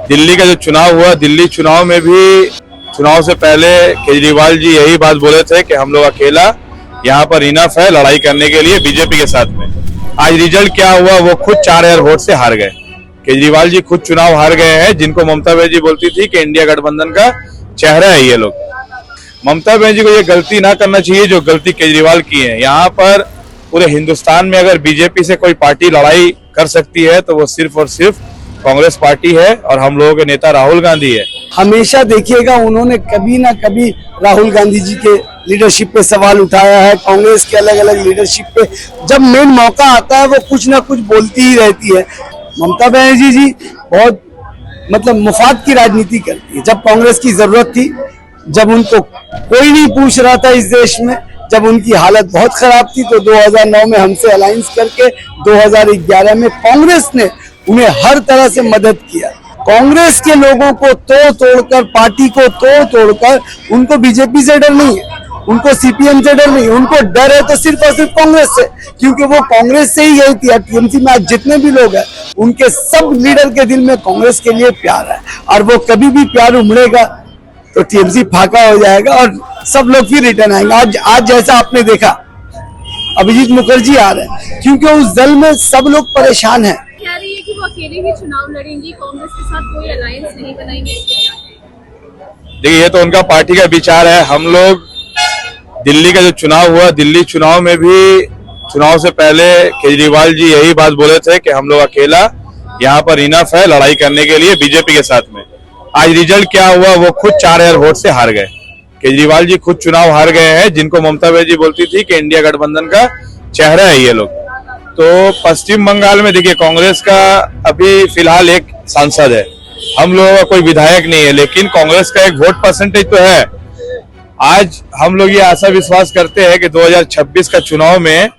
दिल्ली का जो चुनाव हुआ, दिल्ली चुनाव में भी चुनाव से पहले केजरीवाल जी यही बात बोले थे कि हम लोग अकेला यहाँ पर इनफ है लड़ाई करने के लिए बीजेपी के साथ में। आज रिजल्ट क्या हुआ, वो खुद 4000 वोट से हार गए। केजरीवाल जी खुद चुनाव हार गए हैं, जिनको ममता बनर्जी बोलती थी कि इंडिया गठबंधन का चेहरा है ये लोग। ममता बनर्जी को ये गलती ना करना चाहिए जो गलती केजरीवाल की है। यहाँ पर पूरे हिंदुस्तान में अगर बीजेपी से कोई पार्टी लड़ाई कर सकती है तो वो सिर्फ और सिर्फ कांग्रेस पार्टी है और हम लोगों के नेता राहुल गांधी है। हमेशा देखिएगा उन्होंने कभी ना कभी राहुल गांधी जी के लीडरशिप पे सवाल उठाया है, कांग्रेस के अलग अलग लीडरशिप पे जब मेन मौका आता है वो कुछ ना कुछ बोलती ही रहती है। ममता बनर्जी जी बहुत मुफाद की राजनीति करती है। जब कांग्रेस की जरूरत थी, जब उनको कोई नहीं पूछ रहा था इस देश में, जब उनकी हालत बहुत खराब थी, तो 2009 में हमसे अलायंस करके 2011 में कांग्रेस ने उन्हें हर तरह से मदद किया। कांग्रेस के लोगों को तोड़कर, पार्टी को तोड़कर, उनको बीजेपी से डर नहीं है, उनको सीपीएम से डर नहीं है, उनको डर है तो सिर्फ और सिर्फ कांग्रेस से, क्योंकि वो कांग्रेस से ही गई थी। टीएमसी में आज जितने भी लोग हैं उनके सब लीडर के दिल में कांग्रेस के लिए प्यार है, और वो कभी भी प्यार उमड़ेगा तो टीएमसी फाका हो जाएगा और सब लोग फिर रिटर्न आएंगे। आज जैसा आपने देखा अभिजीत मुखर्जी आ रहे हैं, क्योंकि उस दल में सब लोग परेशान हैं। कह रही है कि वो अकेले ही चुनाव लड़ेंगी, कांग्रेस के साथ कोई अलायंस नहीं बनाएंगे। देखिए, ये तो उनका पार्टी का विचार है। हम लोग दिल्ली का जो चुनाव हुआ, दिल्ली चुनाव में भी चुनाव से पहले केजरीवाल जी यही बात बोले थे कि हम लोग अकेला यहाँ पर इनफ है लड़ाई करने के लिए बीजेपी के साथ में। आज रिजल्ट क्या हुआ, वो खुद 4000 वोट से हार गए। केजरीवाल जी खुद चुनाव हार गए हैं, जिनको ममता बनर्जी बोलती थी कि इंडिया गठबंधन का चेहरा है ये लोग। तो पश्चिम बंगाल में देखिए, कांग्रेस का अभी फिलहाल एक सांसद है, हम लोगों का कोई विधायक नहीं है, लेकिन कांग्रेस का एक वोट परसेंटेज तो है। आज हम लोग ये आशा विश्वास करते हैं कि 2026 का चुनाव में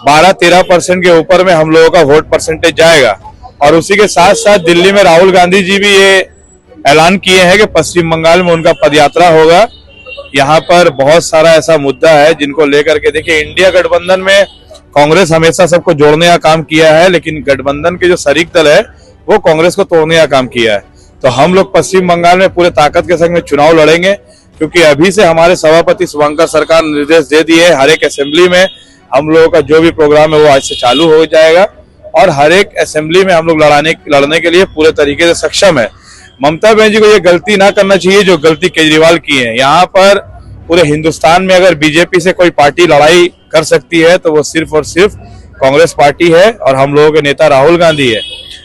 12-13% के ऊपर में हम लोगों का वोट परसेंटेज जाएगा। और उसी के साथ साथ दिल्ली में राहुल गांधी जी भी ये ऐलान किए हैं कि पश्चिम बंगाल में उनका पदयात्रा होगा। यहाँ पर बहुत सारा ऐसा मुद्दा है जिनको लेकर के, देखिए, इंडिया गठबंधन में कांग्रेस हमेशा सबको जोड़ने का काम किया है, लेकिन गठबंधन के जो शरीक दल है वो कांग्रेस को तोड़ने का काम किया है। तो हम लोग पश्चिम बंगाल में पूरे ताकत के संग में चुनाव लड़ेंगे, क्योंकि अभी से हमारे सभापति शुभंकर सरकार ने निर्देश दे दिए हर एक असेंबली में हम लोगों का जो भी प्रोग्राम है वो आज से चालू हो जाएगा, और हर एक असेंबली में हम लोग लड़ने के लिए पूरे तरीके से सक्षम है। ममता बनर्जी को ये गलती ना करना चाहिए जो गलती केजरीवाल की है। यहाँ पर पूरे हिंदुस्तान में अगर बीजेपी से कोई पार्टी लड़ाई कर सकती है तो वो सिर्फ और सिर्फ कांग्रेस पार्टी है और हम लोगों के नेता राहुल गांधी है।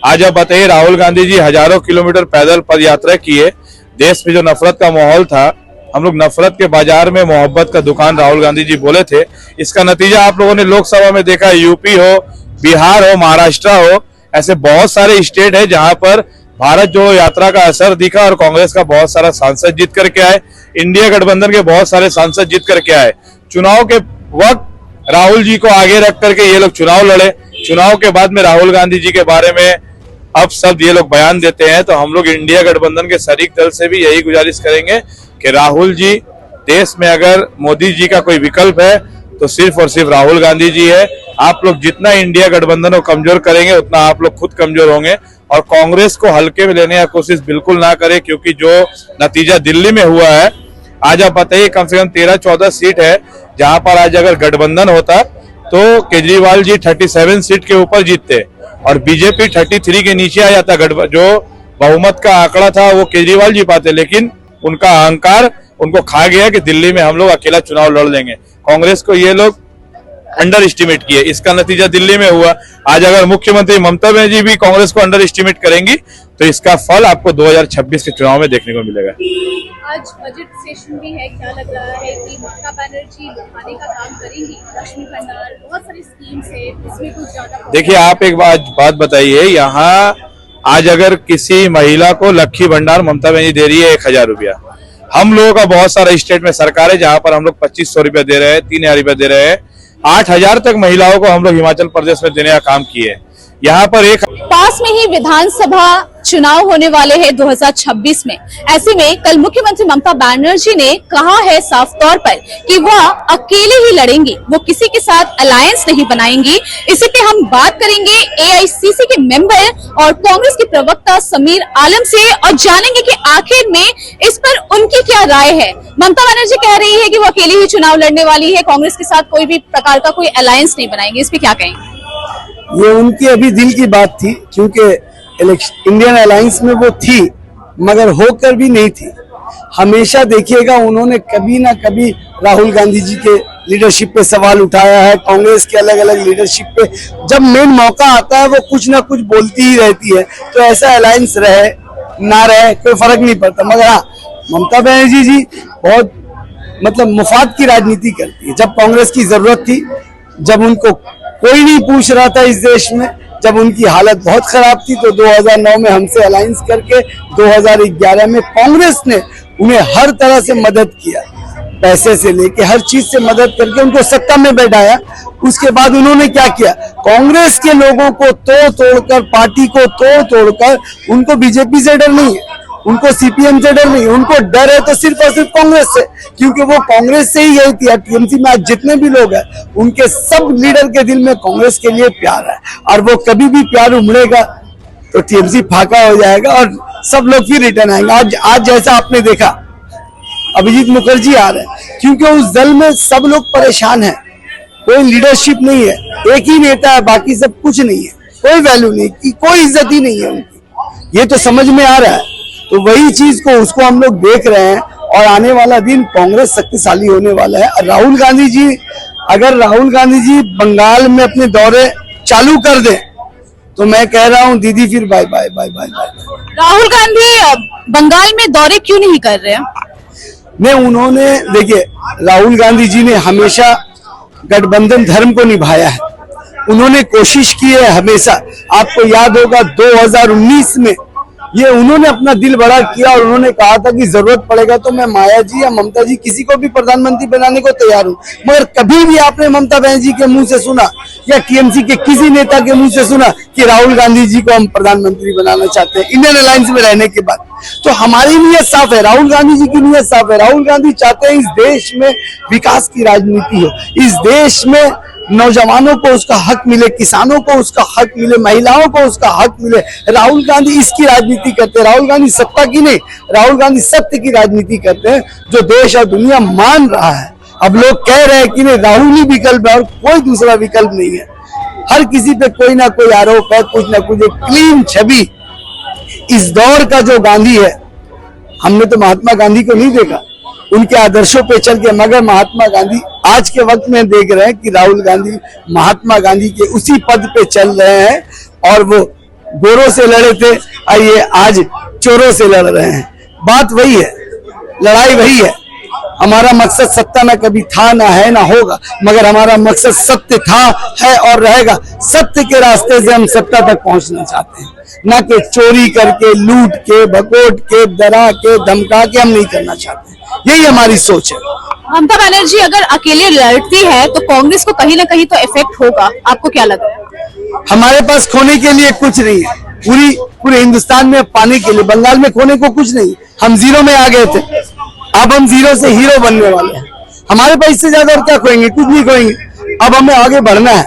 आज आप बताइए, राहुल गांधी जी हजारों किलोमीटर पैदल पद यात्रा किए। देश में जो नफरत का माहौल था, हम लोग नफरत के बाजार में मोहब्बत का दुकान राहुल गांधी जी बोले थे। इसका नतीजा आप लोगों ने लोकसभा में देखा। यूपी हो, बिहार हो, महाराष्ट्र हो, ऐसे बहुत सारे स्टेट है जहां पर भारत जोड़ो यात्रा का असर दिखा और कांग्रेस का बहुत सारा सांसद जीत करके आए, इंडिया गठबंधन के बहुत सारे सांसद जीत करके आए। चुनाव के वक्त राहुल जी को आगे रख करके ये लोग चुनाव लड़े। चुनाव के बाद में राहुल गांधी जी के बारे में अब सब ये लोग बयान देते हैं। तो हम लोग इंडिया गठबंधन के शरीक दल से भी यही गुजारिश करेंगे कि राहुल जी, देश में अगर मोदी जी का कोई विकल्प है तो सिर्फ और सिर्फ राहुल गांधी जी है। आप लोग जितना इंडिया गठबंधन को कमजोर करेंगे उतना आप लोग खुद कमजोर होंगे, और कांग्रेस को हल्के में लेने की कोशिश बिल्कुल ना करें, क्योंकि जो नतीजा दिल्ली में हुआ है, आज आप बताइए कम से कम 13-14 सीट है जहां पर आज अगर गठबंधन होता तो केजरीवाल जी 37 सीट के ऊपर जीतते और बीजेपी 33 के नीचे आ जाता। जो बहुमत का आंकड़ा था वो केजरीवाल जी पाते, लेकिन उनका अहंकार उनको खा गया कि दिल्ली में हम लोग अकेला चुनाव लड़ लेंगे। कांग्रेस को ये लोग अंडर एस्टिमेट किए, इसका नतीजा दिल्ली में हुआ। आज अगर मुख्यमंत्री ममता बनर्जी भी कांग्रेस को अंडर एस्टिमेट करेंगी तो इसका फल आपको 2026 के चुनाव में देखने को मिलेगा। आज बजट सेशन भी है, क्या लग रहा है कि ममता बनर्जी लुभाने का काम करेंगी? लक्ष्मी भंडार, बहुत सारी स्कीम्स है, इसमें कुछ ज्यादा। देखिए, आप एक बात बताइए, यहाँ आज अगर किसी महिला को लक्ष्मी भंडार ममता बनर्जी दे रही है 1000 रुपया, हम लोगों का बहुत सारा स्टेट में सरकार है जहां पर हम लोग 2500 रुपया दे रहे हैं, 3000 रुपया दे रहे हैं, 8000 तक महिलाओं को हम लोग हिमाचल प्रदेश में देने का काम किए। यहाँ पर एक पास में ही विधानसभा चुनाव होने वाले हैं 2026 में। ऐसे में कल मुख्यमंत्री ममता बनर्जी ने कहा है साफ तौर पर कि वह अकेले ही लड़ेंगी, वो किसी के साथ अलायंस नहीं बनाएंगी। इसी पे हम बात करेंगे एआईसीसी के मेंबर और कांग्रेस के प्रवक्ता समीर आलम से और जानेंगे कि आखिर में इस पर उनकी क्या राय है। ममता बनर्जी कह रही है कि वो अकेले ही चुनाव लड़ने वाली है, कांग्रेस के साथ कोई भी प्रकार का कोई अलायंस नहीं बनाएंगे। इस पे क्या कहेंगे? ये उनकी अभी दिल की बात थी, क्योंकि इंडियन अलायंस में वो थी मगर होकर भी नहीं थी। हमेशा देखिएगा उन्होंने कभी ना कभी राहुल गांधी जी के लीडरशिप पे सवाल उठाया है, कांग्रेस के अलग अलग लीडरशिप पे। जब मेन मौका आता है वो कुछ ना कुछ बोलती ही रहती है, तो ऐसा अलायंस रहे ना रहे कोई फर्क नहीं पड़ता। मगर हाँ, ममता बनर्जी जी बहुत मतलब मुफाद की राजनीति करती है। जब कांग्रेस की जरूरत थी, जब उनको कोई नहीं पूछ रहा था इस देश में, जब उनकी हालत बहुत खराब थी, तो 2009 में हमसे अलायंस करके 2011 में कांग्रेस ने उन्हें हर तरह से मदद किया, पैसे से लेके हर चीज से मदद करके उनको सत्ता में बैठाया। उसके बाद उन्होंने क्या किया, कांग्रेस के लोगों को तोड़ तोड़कर, पार्टी को तोड़ तोड़कर, उनको बीजेपी से डर नहीं है, उनको सीपीएम से डर नहीं, उनको डर है तो सिर्फ और सिर्फ कांग्रेस से, क्योंकि वो कांग्रेस से ही गई थी। टीएमसी में आज जितने भी लोग हैं उनके सब लीडर के दिल में कांग्रेस के लिए प्यार है, और वो कभी भी प्यार उमड़ेगा तो टीएमसी फाका हो जाएगा और सब लोग फिर रिटर्न आएंगे। आज जैसा आपने देखा अभिजीत मुखर्जी आ रहे हैं, क्योंकि उस दल में सब लोग परेशान हैं, कोई लीडरशिप नहीं है, एक ही नेता है, बाकी सब कुछ नहीं है, कोई वैल्यू नहीं, कोई इज्जत ही नहीं है उनकी। ये तो समझ में आ रहा है। तो वही चीज को उसको हम लोग देख रहे हैं, और आने वाला दिन कांग्रेस शक्तिशाली होने वाला है। राहुल गांधी जी, अगर राहुल गांधी जी बंगाल में अपने दौरे चालू कर दें तो मैं कह रहा हूं दीदी फिर bye bye bye bye bye. Rahul Gandhi Bengal में दौरे क्यों नहीं कर रहे हैं? नहीं, उन्होंने देखिए, राहुल गांधी जी ने हमेशा गठबंधन धर्म को निभाया है, उन्होंने कोशिश की है हमेशा। आपको याद होगा 2019 में ये उन्होंने अपना दिल बड़ा किया और उन्होंने कहा था कि जरूरत पड़ेगा तो मैं माया जी या ममता जी किसी को भी प्रधानमंत्री बनाने को तैयार हूं। मगर कभी भी आपने ममता बनर्जी के मुंह से सुना या टीएमसी के किसी नेता के मुंह से सुना कि राहुल गांधी जी को हम प्रधानमंत्री बनाना चाहते हैं इंडियन अलायंस में रहने के बाद? तो हमारी नीयत साफ है, राहुल गांधी जी की नीयत साफ है। राहुल गांधी चाहते हैं इस देश में विकास की राजनीति हो, इस देश में नौजवानों को उसका हक मिले, किसानों को उसका हक मिले, महिलाओं को उसका हक मिले। राहुल गांधी इसकी राजनीति करते हैं। राहुल गांधी सत्ता की नहीं, राहुल गांधी सत्य की राजनीति करते हैं, जो देश और दुनिया मान रहा है। अब लोग कह रहे हैं कि नहीं, राहुल ही विकल्प है और कोई दूसरा विकल्प नहीं है। हर किसी पे कोई ना कोई आरोप है, कुछ ना कुछ। एक क्लीन छवि इस दौर का जो गांधी है, हमने तो महात्मा गांधी को नहीं देखा उनके आदर्शों पे चल के, मगर महात्मा गांधी आज के वक्त में देख रहे हैं कि राहुल गांधी महात्मा गांधी के उसी पद पे चल रहे हैं, और वो गोरों से लड़े थे और ये आज चोरों से लड़ रहे हैं। बात वही है, लड़ाई वही है। हमारा मकसद सत्ता ना कभी था, ना है, ना होगा, मगर हमारा मकसद सत्य था, है और रहेगा। सत्य के रास्ते से हम सत्ता तक पहुंचना चाहते हैं, ना कि चोरी करके, लूट के, भकोट के, डरा के, धमका के हम नहीं करना चाहते। यही हमारी सोच है। ममता बनर्जी अगर अकेले लड़ती है तो कांग्रेस को कहीं ना कहीं तो इफेक्ट होगा, आपको क्या लगता है? हमारे पास खोने के लिए कुछ नहीं है, पूरे हिंदुस्तान में पाने के लिए, बंगाल में खोने को कुछ नहीं। हम जीरो में आ गए थे, अब हम जीरो से हीरो बनने वाले हैं। हमारे पास इससे ज्यादा और क्या खोएंगे? कुछ नहीं खोएंगे। अब हमें आगे बढ़ना है,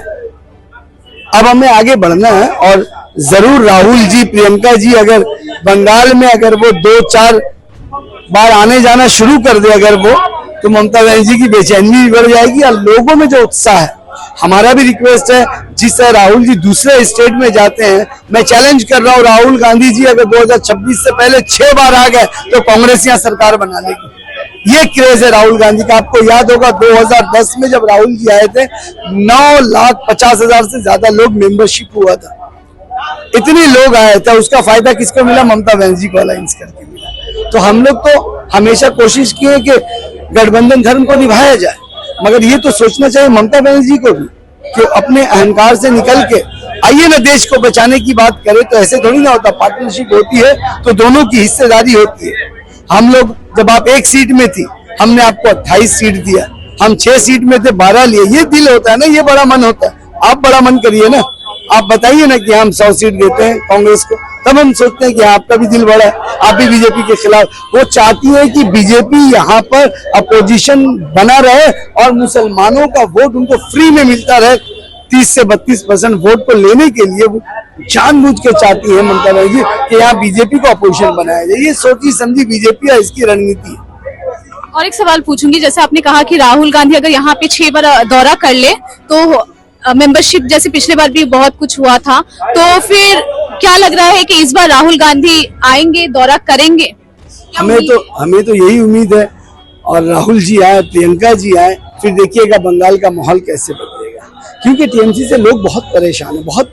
अब हमें आगे बढ़ना है। और जरूर राहुल जी, प्रियंका जी अगर बंगाल में अगर वो 2-4 बार आने जाना शुरू कर दे अगर वो, तो ममता बनर्जी की बेचैनी भी बढ़ जाएगी और लोगों में जो उत्साह है। हमारा भी रिक्वेस्ट है, जिस तरह राहुल जी दूसरे स्टेट में जाते हैं, मैं चैलेंज कर रहा हूँ, राहुल गांधी जी अगर 2026 से पहले 6 बार आ गए तो कांग्रेस यहाँ सरकार बना लेगी। ये क्रेज है राहुल गांधी का। आपको याद होगा 2010 में जब राहुल जी आए थे, 9,50,000 से ज्यादा लोग मेंबरशिप हुआ था। इतने लोग आए थे, उसका फायदा किसको मिला? ममता बनर्जी को अलायंस करके मिला। तो हम लोग तो हमेशा कोशिश की है कि गठबंधन धर्म को निभाया जाए, मगर ये तो सोचना चाहिए ममता बनर्जी को भी कि अपने अहंकार से निकल के आइए ना, देश को बचाने की बात करें। तो ऐसे थोड़ी ना होता, पार्टनरशिप होती है तो दोनों की हिस्सेदारी होती है। हम लोग, जब आप 1 सीट में थी, हमने आपको 28 सीट दिया, हम 6 सीट में थे, 12 लिए। ये दिल होता है ना, ये बड़ा मन होता है। आप बड़ा मन करिए ना, आप बताइए ना कि हम 100 सीट देते हैं कांग्रेस को, तब हम सोचते हैं कि आपका भी दिल बड़ा है, आप भी बीजेपी के खिलाफ। वो चाहती है कि बीजेपी यहाँ पर अपोजिशन बना रहे और मुसलमानों का वोट उनको फ्री में मिलता रहे। 30 से 32% वोट को लेने के लिए वो जानबूझ के चाहती है ममता बनर्जी कि यहाँ बीजेपी को अपोजिशन बनाया जाए। ये सोची समझी बीजेपी है, इसकी रणनीति है। और एक सवाल पूछूंगी, जैसे आपने कहा कि राहुल गांधी अगर यहाँ पे 6 बार दौरा कर ले तो मेंबरशिप जैसे पिछले बार भी बहुत कुछ हुआ था, तो फिर क्या लग रहा है कि इस बार राहुल गांधी आएंगे, दौरा करेंगे? हमें तो यही उम्मीद है। और राहुल जी आए, प्रियंका जी आए, फिर देखिएगा बंगाल का माहौल कैसे बदलेगा। क्योंकि टीएमसी से लोग बहुत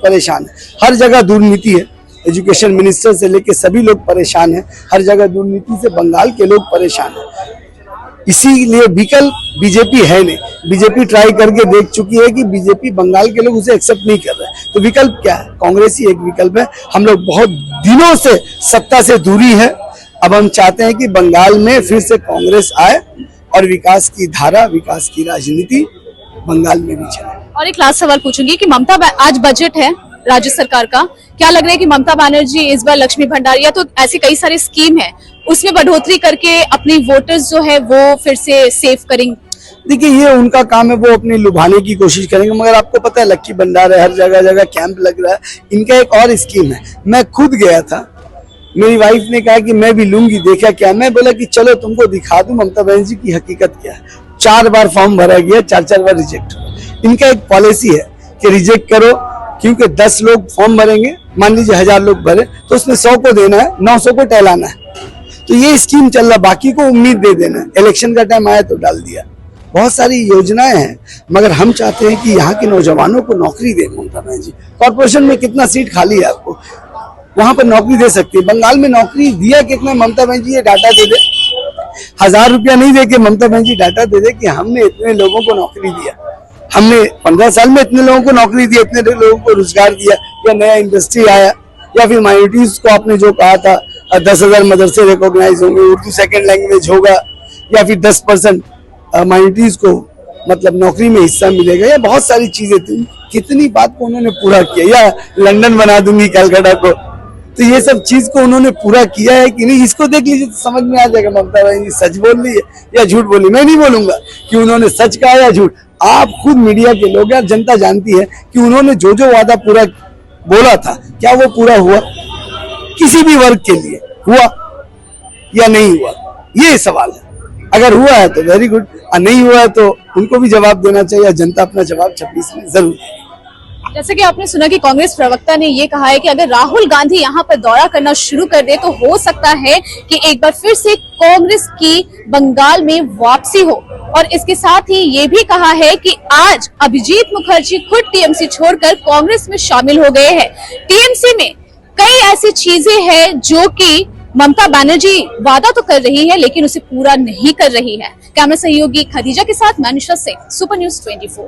परेशान है। हर जगह दुर्नीति है, एजुकेशन मिनिस्टर से लेके सभी लोग परेशान हैं। हर जगह दुर्नीति से बंगाल के लोग परेशान हैं। इसीलिए विकल्प बीजेपी है नहीं। बीजेपी ट्राई करके देख चुकी है कि बीजेपी बंगाल के लोग उसे एक्सेप्ट नहीं कर रहे हैं। तो विकल्प क्या है? कांग्रेस ही एक विकल्प है। हम लोग बहुत दिनों से सत्ता से दूरी है। अब हम चाहते हैं कि बंगाल में फिर से कांग्रेस आए और विकास की धारा, विकास की राजनीति बंगाल में भी चले। और एक लास्ट सवाल पूछूंगी कि आज बजट है राज्य सरकार का, क्या लग रहा है कि ममता बनर्जी इस बार लक्ष्मी भंडार या तो ऐसी कई सारी स्कीम है उसमें बढ़ोतरी करके अपने वोटर्स जो है वो फिर से सेव करेंगे? देखिए, ये उनका काम है, वो अपनी लुभाने की कोशिश करेंगे। मगर आपको पता है लक्ष्मी भंडार है, हर जगह जगह कैंप लग रहा है। इनका एक और स्कीम है, मैं खुद गया था, मेरी वाइफ ने कहा कि मैं भी लूंगी, देखा क्या, मैं बोला कि चलो तुमको दिखा दूं ममता बनर्जी की हकीकत क्या है। 4 बार फॉर्म भरा गया, 4 बार रिजेक्ट हुआ। इनका एक पॉलिसी है कि रिजेक्ट करो, क्योंकि 10 लोग फॉर्म भरेंगे, मान लीजिए 1000 लोग भरे तो उसमें 100 को देना है, 900 को टहलाना है। तो ये स्कीम चल रहा, बाकी को उम्मीद दे देना है। इलेक्शन का टाइम आया तो डाल दिया। बहुत सारी योजनाएं हैं, मगर हम चाहते हैं कि यहाँ के नौजवानों को नौकरी दे ममता बनर्जी। कॉर्पोरेशन में कितना सीट खाली है, आपको वहां पर नौकरी दे सकती है। बंगाल में नौकरी दिया कितना ममता बनर्जी, ये डाटा दे दे। 1000 रुपया नहीं दे के ममता बनर्जी डाटा दे दे कि हमने इतने लोगों को नौकरी दिया, हमने 15 साल में इतने लोगों को नौकरी दी, इतने लोगों को रोजगार दिया, या नया इंडस्ट्री आया, या फिर माइनॉरिटीज को आपने जो कहा था 10,000 मदरसे रिकॉग्नाइज होंगे, उर्दू सेकंड लैंग्वेज होगा, या फिर 10% माइनॉरिटीज को मतलब नौकरी में हिस्सा मिलेगा, या बहुत सारी चीजें थी। कितनी बात को उन्होंने पूरा किया। या लंदन बना दूंगी कलकत्ता को, तो ये सब चीज को उन्होंने पूरा किया है कि नहीं, इसको देख लीजिए तो समझ में आ जाएगा ममता बनर्जी सच बोल रही है या झूठ बोली। मैं नहीं बोलूंगा कि उन्होंने सच कहा या झूठ, आप खुद मीडिया के लोग हैं, जनता जानती है कि उन्होंने जो जो वादा पूरा बोला था क्या वो पूरा हुआ, किसी भी वर्ग के लिए हुआ या नहीं हुआ, ये सवाल है। अगर हुआ है तो वेरी गुड, और नहीं हुआ है तो उनको भी जवाब देना चाहिए। जनता अपना जवाब 26 में जरूर देगी। जैसे कि आपने सुना कि कांग्रेस प्रवक्ता ने ये कहा है कि अगर राहुल गांधी यहाँ पर दौरा करना शुरू कर दे तो हो सकता है कि एक बार फिर से कांग्रेस की बंगाल में वापसी हो। और इसके साथ ही ये भी कहा है कि आज अभिजीत मुखर्जी खुद टीएमसी छोड़कर कांग्रेस में शामिल हो गए हैं। टीएमसी में कई ऐसी चीजें हैं जो कि ममता बनर्जी वादा तो कर रही है लेकिन उसे पूरा नहीं कर रही है। कैमरा सहयोगी खदीजा के साथ मैं अनुषा सिंह, सुपर न्यूज़ 24।